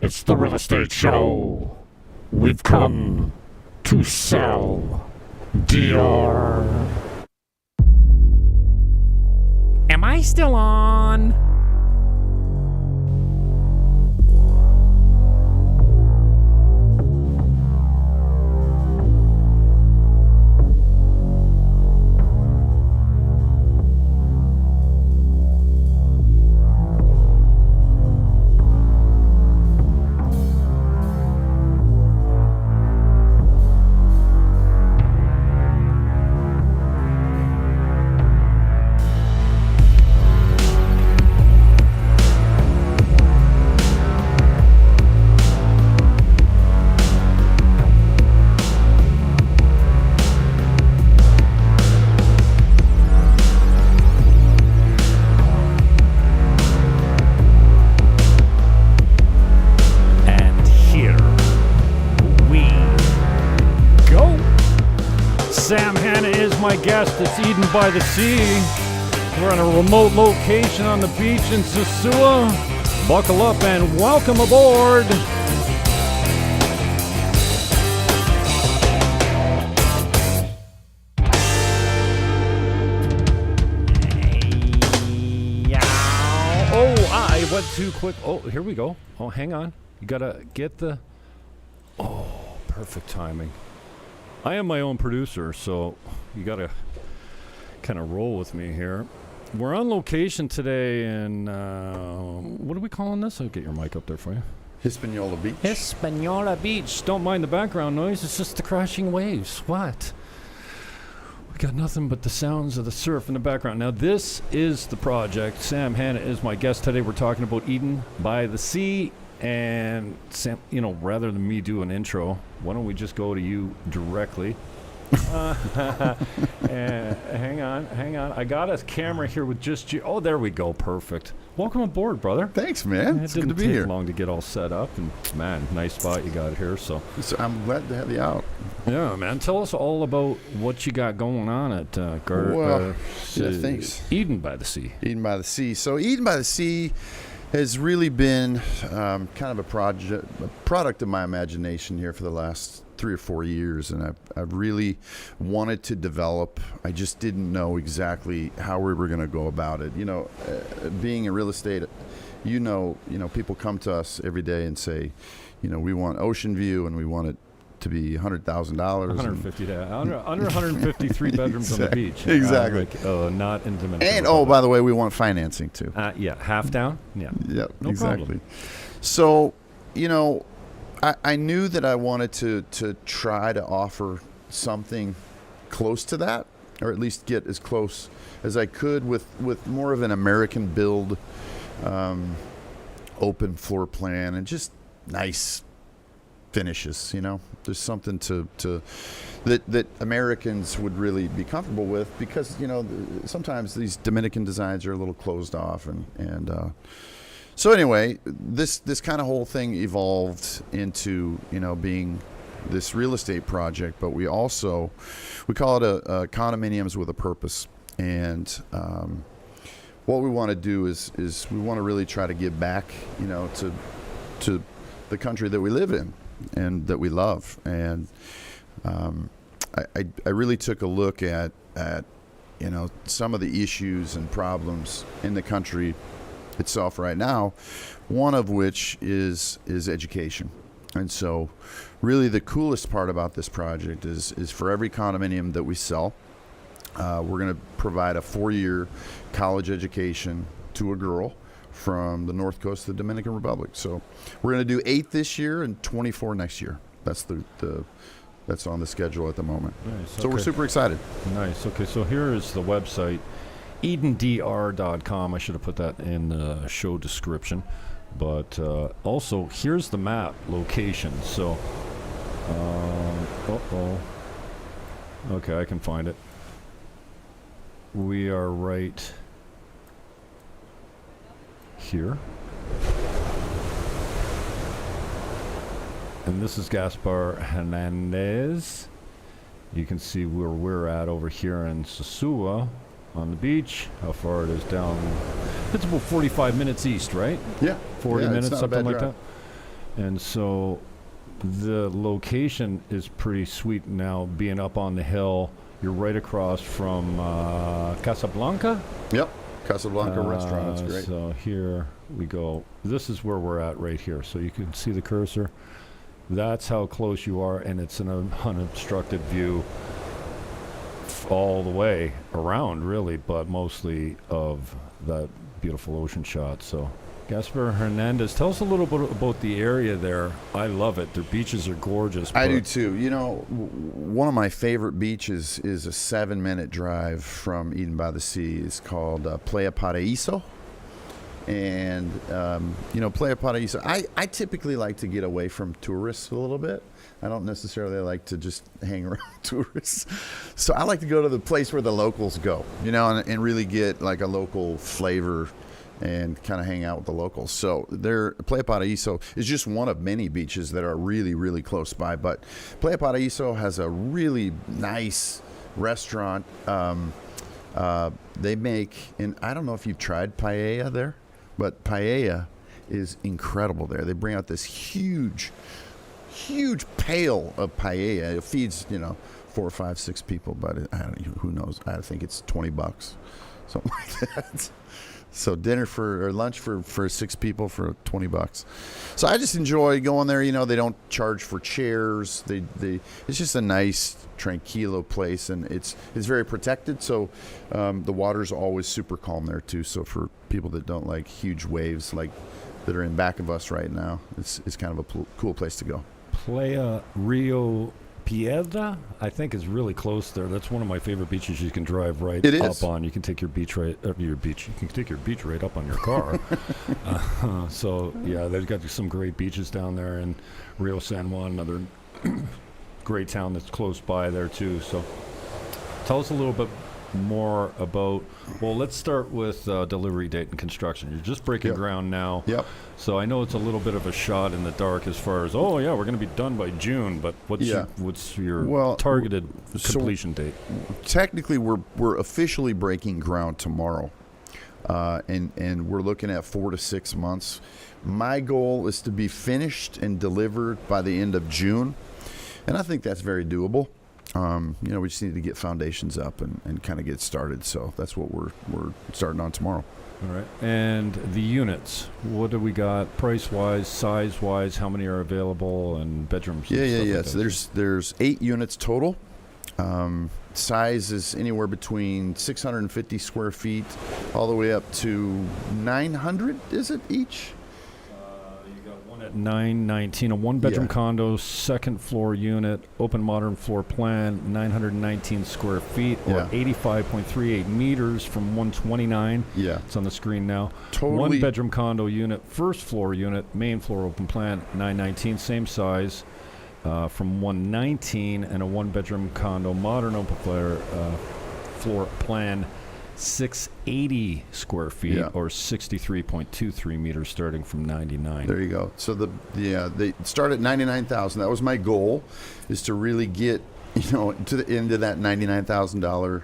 It's the real estate show. We've come to sell DR. Am I still on? Hanna is my guest. It's Eden by the Sea. We're on a remote location on the beach in Sosua. Buckle up and welcome aboard. Oh, I went too quick. Oh, here we go. Oh, hang on. You gotta get the... Oh, perfect timing. I am my own producer, so you gotta kind of roll with me here. We're on location today in, what are we calling this? I'll get your mic up there for you. Hispaniola Beach. Hispaniola Beach. Don't mind the background noise, it's just the crashing waves. What? We got nothing but the sounds of the surf in the background. Now, this is the project. Sam Hanna is my guest today. We're talking about Eden by the Sea. And Sam, you know, rather than me do an intro, why don't we just go to you directly? Hang on. I got a camera here with just you. Oh, there we go. Perfect. Welcome aboard, brother. Thanks, man. It's good to be here. It didn't take long to get all set up, and man, nice spot you got here. So I'm glad to have you out. Yeah, man. Tell us all about what you got going on at thanks. Eden by the Sea. Eden by the Sea. So Eden by the Sea has really been kind of a product of my imagination here for the last 3 or 4 years, and I've really wanted to develop. I just didn't know exactly how we were going to go about it. You know, being in real estate, you know, people come to us every day and say, you know, we want ocean view and we want it to be $100,000. 150 under 153 bedrooms on the beach. Exactly. Not in Dominican. And by the way, we want financing too. Yeah, half down. Yeah. Yep. No exactly. problem. So, you know, I knew that I wanted to try to offer something close to that, or at least get as close as I could with more of an American build, open floor plan, and just nice finishes. You know, there's something to that Americans would really be comfortable with, because, you know, sometimes these Dominican designs are a little closed off, and so anyway, this kind of whole thing evolved into, you know, being this real estate project, but we call it a condominiums with a purpose. And what we want to do is we want to really try to give back, you know, to the country that we live in and that we love. And I really took a look at you know, some of the issues and problems in the country itself right now, one of which is education. And so really the coolest part about this project is for every condominium that we sell, we're going to provide a 4-year college education to a girl from the north coast of the Dominican Republic. So we're going to do 8 this year and 24 next year. That's that's on the schedule at the moment. Nice. So we're super excited. Nice. Okay, so here is the website, edendr.com. I should have put that in the show description. But also, here's the map location. So, okay, I can find it. We are right here. And this is Gaspar Hernandez. You can see where we're at over here in Sosua on the beach. How far it is down. It's about 45 minutes east, right? Yeah. 40 minutes, something like that. And so the location is pretty sweet now, being up on the hill. You're right across from Casablanca. Yep. Casablanca restaurant. It's great. So here we go. This is where we're at right here. So you can see the cursor. That's how close you are, and it's an unobstructed view all the way around, really, but mostly of that beautiful ocean shot. So Gaspar Hernandez, tell us a little bit about the area there. I love it. Their beaches are gorgeous. I do too. You know, one of my favorite beaches is a 7-minute drive from Eden by the Sea. It's called Playa Paraíso. And, you know, Playa Paraíso, I typically like to get away from tourists a little bit. I don't necessarily like to just hang around tourists. So I like to go to the place where the locals go, you know, and really get like a local flavor and kind of hang out with the locals. So Playa Paraíso is just one of many beaches that are really, really close by. But Playa Paraíso has a really nice restaurant. They make, and I don't know if you've tried paella there, but paella is incredible there. They bring out this huge pail of paella. It feeds, you know, 4, 5, 6 people, but who knows? I think it's $20, something like that. So lunch for 6 people for $20. So I just enjoy going there. You know, they don't charge for chairs. It's just a nice tranquilo place, and it's very protected. So the water's always super calm there too. So for people that don't like huge waves like that are in back of us right now, it's kind of a cool place to go. Playa Rio Piedra, I think, is really close there. That's one of my favorite beaches you can drive right up on. You can take your beach right You can take your beach right up on your car. So yeah, they've got some great beaches down there, and Rio San Juan, another great town that's close by there too. So tell us a little bit more about, well, let's start with delivery date and construction. You're just breaking ground now. Yep. So I know it's a little bit of a shot in the dark as far as, oh yeah, we're going to be done by June, but what's your targeted completion date? Technically, we're officially breaking ground tomorrow, and we're looking at 4 to 6 months. My goal is to be finished and delivered by the end of June, and I think that's very doable. You know, we just need to get foundations up and kind of get started. So that's what we're starting on tomorrow. All right. And the units, what do we got price-wise, size-wise? How many are available, and bedrooms? Yeah. So there's 8 units total. Size is anywhere between 650 square feet all the way up to 900, is it, each? At 919, a one-bedroom condo, second floor unit, open modern floor plan, 919 square feet, or 85.38 meters from 129. Yeah, it's on the screen now. Totally. One-bedroom condo unit, first floor unit, main floor open plan, 919, same size, from 119, and a one-bedroom condo, modern open floor plan, 680 square feet, or 63.23 meters, starting from 99. There you go. So they start at 99,000. That was my goal, is to really get, you know, into that $99,000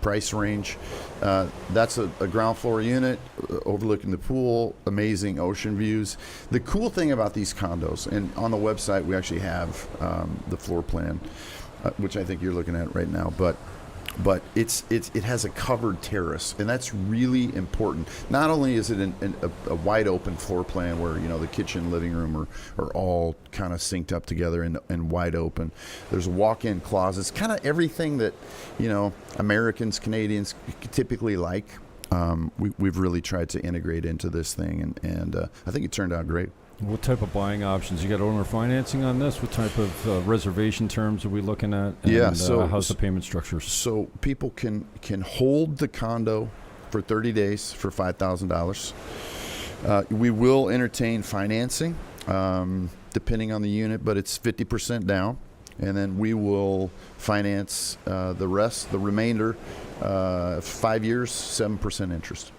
price range. That's a ground floor unit overlooking the pool, amazing ocean views. The cool thing about these condos, and on the website we actually have the floor plan, which I think you're looking at right now, but it has a covered terrace, and that's really important. Not only is it a wide open floor plan where, you know, the kitchen, living room are all kind of synced up together and wide open. There's walk-in closets, kind of everything that, you know, Americans, Canadians typically like. We've really tried to integrate into this thing, and I think it turned out great. What type of buying options? You got owner financing on this? What type of reservation terms are we looking at? And, so how's the payment structure? So people can hold the condo for 30 days for $5,000. We will entertain financing, depending on the unit, but it's 50% down, and then we will finance the remainder, 5 years, 7% interest.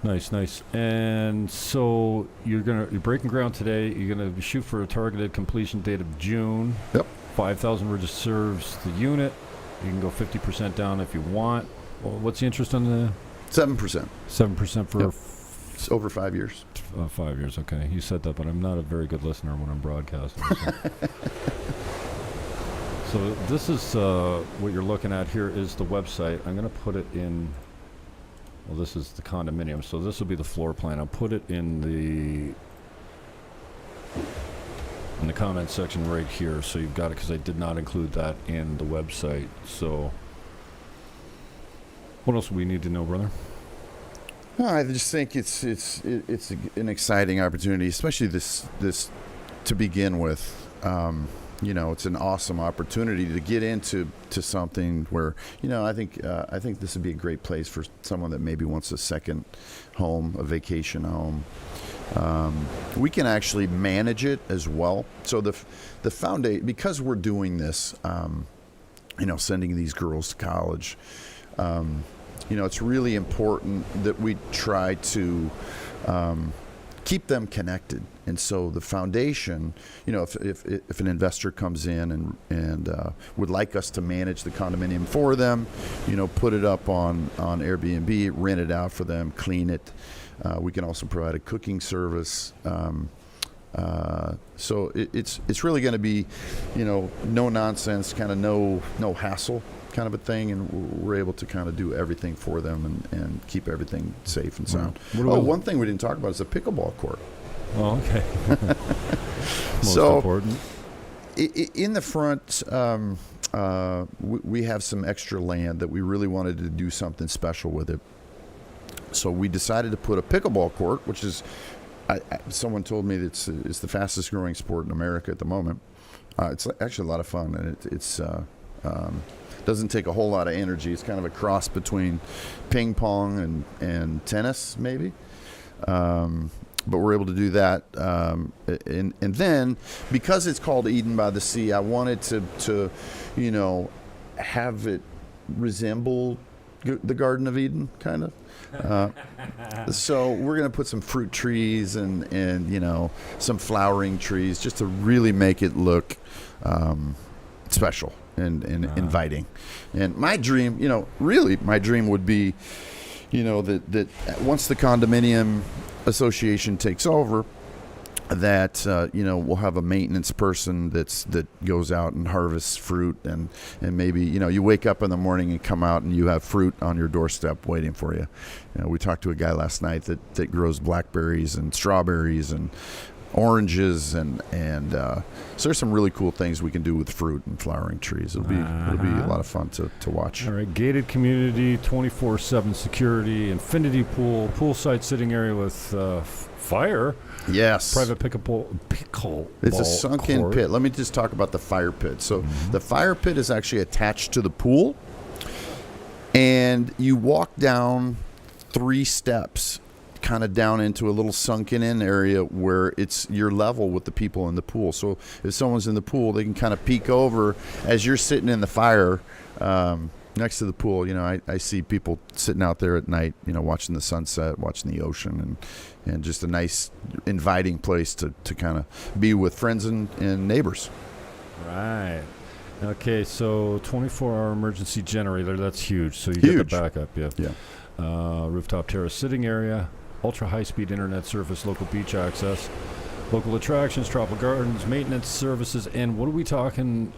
Nice. And so you're breaking ground today. You're gonna shoot for a targeted completion date of June. Yep. 5,000 reserves the unit. You can go 50% down if you want. Well, what's the interest on the 7%? 7% for It's over 5 years. 5 years, okay. You said that, but I'm not a very good listener when I'm broadcasting. So this is what you're looking at here is the website. I'm going to put it in, well, this is the condominium, so this will be the floor plan. I'll put it in the comment section right here, so you've got it, because I did not include that in the website. So what else do we need to know, brother? I just think it's an exciting opportunity, especially this to begin with. It's an awesome opportunity to get into something where, I think this would be a great place for someone that maybe wants a second home, a vacation home. We can actually manage it as well. So the foundation, because we're doing this, sending these girls to college, it's really important that we try to keep them connected. And so the foundation, if an investor comes in and would like us to manage the condominium for them, put it up on Airbnb, rent it out for them, clean it. We can also provide a cooking service. So it's really going to be, no nonsense, kind of no hassle kind of a thing, and we're able to kind of do everything for them and keep everything safe and sound. One thing we didn't talk about is a pickleball court. Oh, okay. Most important. In the front, we have some extra land that we really wanted to do something special with it. So we decided to put a pickleball court, which is, someone told me it's the fastest growing sport in America at the moment. It's actually a lot of fun, and it's doesn't take a whole lot of energy. It's kind of a cross between ping pong and tennis, maybe. But we're able to do that. And then, because it's called Eden by the Sea, I wanted to have it resemble the Garden of Eden, kind of. So we're going to put some fruit trees and some flowering trees, just to really make it look special and inviting. And my dream, really my dream would be, that once the condominium association takes over, that we'll have a maintenance person that goes out and harvests fruit, and maybe you wake up in the morning and come out and you have fruit on your doorstep waiting for you. We talked to a guy last night that grows blackberries and strawberries and oranges and so there's some really cool things we can do with fruit and flowering trees. It'll be a lot of fun to watch. All right, gated community, 24/7 security, infinity poolside sitting area with fire. Yes. Private pickle. It's a sunken pit. Let me just talk about the fire pit. So the fire pit is actually attached to the pool, and you walk down 3 steps kind of down into a little sunken in area where you're level with the people in the pool. So if someone's in the pool, they can kind of peek over as you're sitting in the fire next to the pool. I see people sitting out there at night, watching the sunset, watching the ocean, and just a nice inviting place to kind of be with friends and neighbors. Right. Okay, so 24-hour emergency generator, that's huge. So you Huge. get the backup, yeah. Rooftop terrace sitting area, ultra high-speed internet service, local beach access, local attractions, tropical gardens, maintenance services, and what are we talking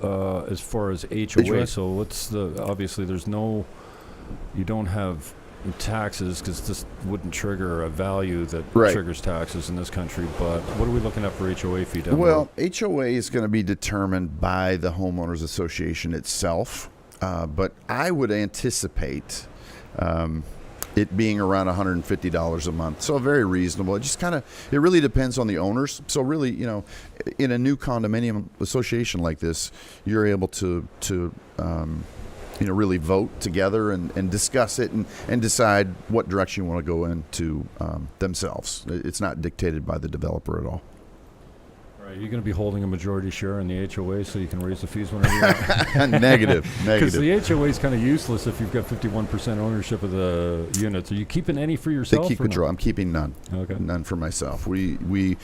as far as HOA? So what's obviously you don't have taxes, because this wouldn't trigger a value that triggers taxes in this country, but what are we looking at for HOA fee down Well, HOA is going to be determined by the homeowners association itself, but I would anticipate it being around $150 a month. So very reasonable. It just it really depends on the owners. So really, in a new condominium association like this, you're able to really vote together and discuss it and decide what direction you want to go into themselves. It's not dictated by the developer at all. All right, you're going to be holding a majority share in the HOA so you can raise the fees whenever you want? Negative. Because the HOA is kind of useless if you've got 51% ownership of the units. Are you keeping any for yourself? They keep control. I'm keeping none. Okay. None for myself. We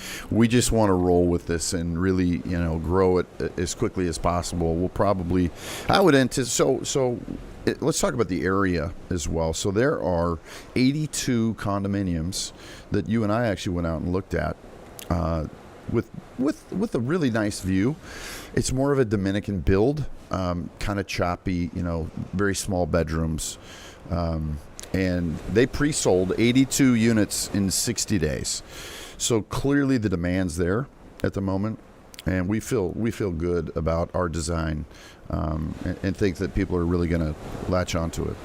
just want to roll with this and really, grow it as quickly as possible. We'll probably, I would anticipate, so let's talk about the area as well. So there are 82 condominiums that you and I actually went out and looked at, with a really nice view. It's more of a Dominican build, kind of choppy, very small bedrooms, and they pre-sold 82 units in 60 days. So clearly the demand's there at the moment, and we feel good about our design, and think that people are really going to latch onto it.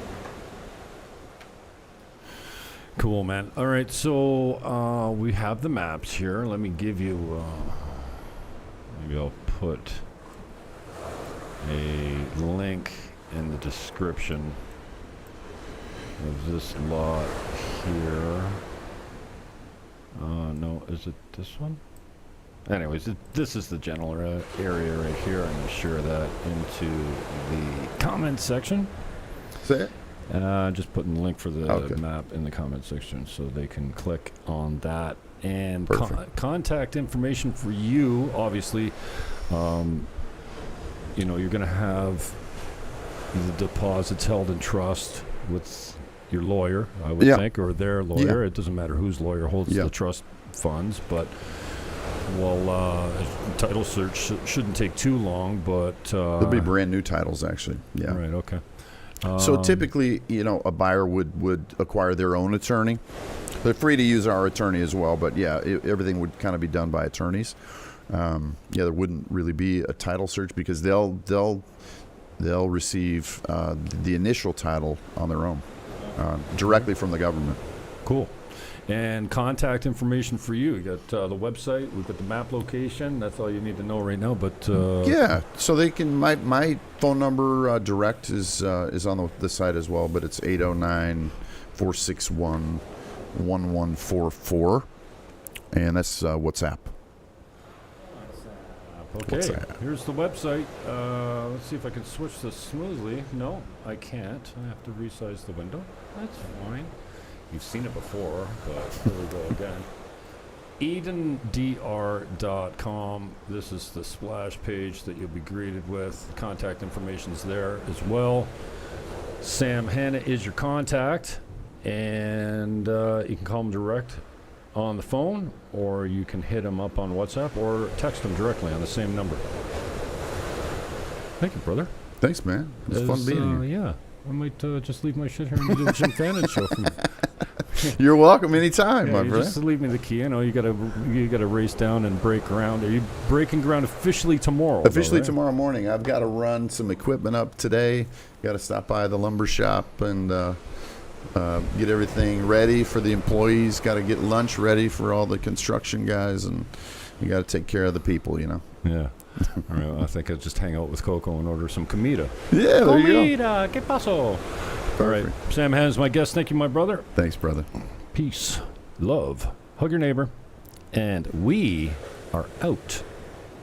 Cool, man. All right, so we have the maps here. Let me give you. Maybe I'll put a link in the description of this lot here. No, is it this one? Anyways, this is the general area right here. I'm going to share that into the comment section. Say it. Just putting the link for the map in the comment section so they can click on that. And contact information for you, obviously. You're going to have the deposits held in trust with your lawyer, I would think, or their lawyer. Yeah. It doesn't matter whose lawyer holds the trust funds, but title search shouldn't take too long, but there'll be brand new titles, actually. Yeah. Right. Okay. So typically, a buyer would acquire their own attorney. They're free to use our attorney as well, but everything would kind of be done by attorneys. There wouldn't really be a title search because they'll receive the initial title on their own, directly from the government. Cool. And contact information for you. You got the website. We've got the map location. That's all you need to know right now. But so they can. My phone number direct is on the site as well, but it's 809-461-1144, and that's WhatsApp. Okay, WhatsApp. Here's the website. Let's see if I can switch this smoothly. No, I can't. I have to resize the window. That's fine. You've seen it before, but here we go again. EdenDR.com. This is the splash page that you'll be greeted with. Contact information's there as well. Sam Hanna is your contact, and you can call him direct on the phone, or you can hit him up on WhatsApp or text him directly on the same number. Thank you, brother. Thanks, man. It was fun being here. Yeah. I might just leave my shit here and do the Jim Fannin show for me. You're welcome anytime, my brother. Just leave me the key. I know you gotta race down and break ground. Are you breaking ground officially tomorrow? Officially tomorrow morning. I've got to run some equipment up today. Got to stop by the lumber shop and get everything ready for the employees. Got to get lunch ready for all the construction guys, and you got to take care of the people. Yeah. All right, well, I think I'll just hang out with Coco and order some comida. Yeah, there you go. Comida, ¿qué pasó? All right, Sam Hanna's my guest. Thank you, my brother. Thanks, brother. Peace, love, hug your neighbor, and we are out.